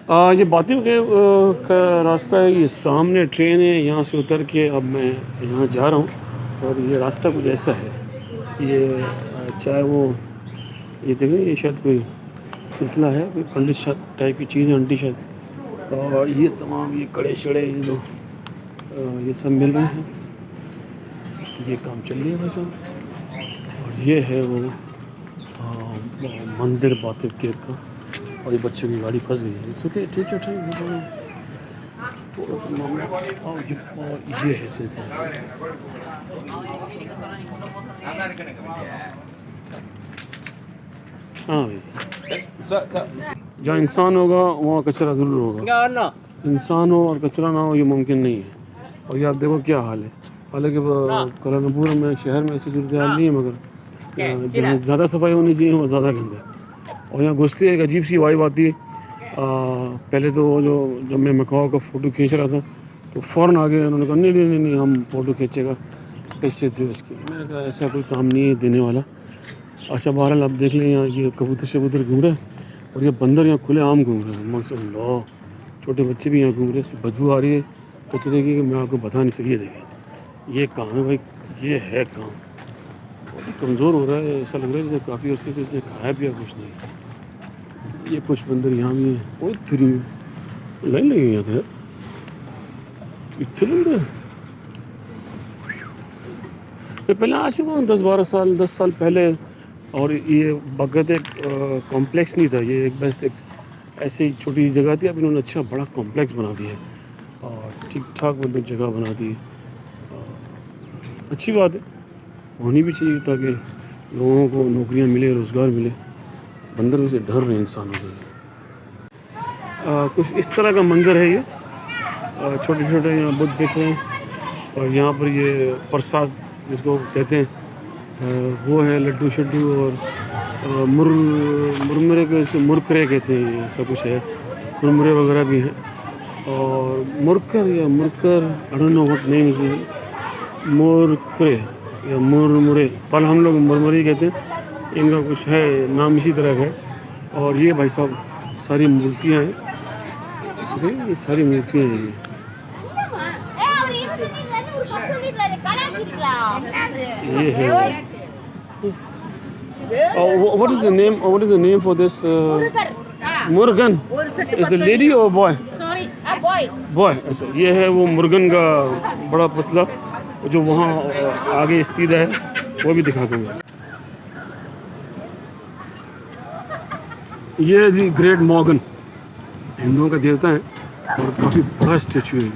ये बातू के का रास्ता है, ये सामने ट्रेन है, यहाँ से उतर के अब मैं यहाँ जा रहा हूँ। और ये रास्ता कुछ ऐसा है, ये चाहे वो ये देखें, ये शायद कोई सिलसिला है, कोई पंडित टाइप की चीज़ है, आंटी शायद। और ये तमाम ये कड़े शड़े ये जो ये सब मिल रहे हैं, ये काम चल रही है भाई साहब। और ये है वो मंदिर बातू केव का। और ये बच्चों की गाड़ी फंस गई है, ओके ठीक है थोड़ा सा मामला। और ये है सिलसिला। हाँ भाई, जहाँ इंसान होगा वहाँ कचरा ज़रूर होगा। इंसान हो और कचरा ना हो ये मुमकिन नहीं है। और ये आप देखो क्या हाल है। हालांकि कुआला लंपुर में शहर में ऐसी सूरत हाल नहीं है, मगर जहाँ ज़्यादा सफाई होनी चाहिए वो ज़्यादा गंदा है। और यहाँ घुसते एक अजीब सी वाइब आती है। पहले तो वो जो जब मैं मकाओ का फ़ोटो खींच रहा था तो फ़ौरन आ गए, उन्होंने कहा नहीं नहीं नहीं हम फ़ोटो खींचेगा, कैसे थे उसकी। मैंने कहा ऐसा कोई काम नहीं है देने वाला। अच्छा बहरहाल आप देख लें, यहाँ ये कबूतर शबूतर घूम रहे हैं और ये बंदर यहाँ खुले आम घूम रहे हैं माशाल्लाह। छोटे बच्चे भी यहाँ घूम रहे हैं। बदबू आ रही है कचरे की, मैं आपको बता नहीं सकती। ये देखें ये काम है भाई, ये है काम। कमज़ोर हो रहा है, ऐसा लग रहा है जैसे काफ़ी अर्से से इसने खाया पिया कुछ नहीं। ये कुछ बंदर यहाँ भी हैं। बहुत थ्री लाइन लगी यहाँ तो इतने बंदर। मैं पहले आ चुका हूँ 10 साल पहले। और ये बगत एक कॉम्प्लेक्स नहीं था, ये एक बस एक ऐसी छोटी सी जगह थी। अब इन्होंने अच्छा बड़ा कॉम्प्लेक्स बना दिया है और ठीक ठाक मतलब जगह बना दी है। अच्छी बात है, होनी भी चाहिए ताकि लोगों को नौकरियां मिले, रोज़गार मिले। बंदरों से डर रहे हैं इंसानों से। कुछ इस तरह का मंजर है ये। छोटे छोटे यहाँ बुद्ध दिख रहे हैं और यहाँ पर ये प्रसाद जिसको कहते हैं वो है, लड्डू शड्डू और मुरमुरे के मुरकरे कहते हैं, ये सब कुछ है। मुरमुरे वगैरह भी हैं और मुरकर या मुरकर, I don't know what name is, मुरकरे या मुरमुरे, पर हम लोग मुरमुरे कहते हैं। इनका कुछ है नाम इसी तरह का है। और ये भाई साहब सारी मूर्तियाँ हैं, ये सारी मूर्तियाँ हैं। ये है what is the name for this Murugan? Is the lady or boy? Sorry, a boy. Boy, ऐसा ये है वो मुर्गन का बड़ा पुतला जो वहाँ आगे स्थित है, वो भी दिखा दूँगा। ये दी ग्रेट मॉर्गन हिंदुओं का देवता है और काफ़ी बड़ा स्टैचू है ये।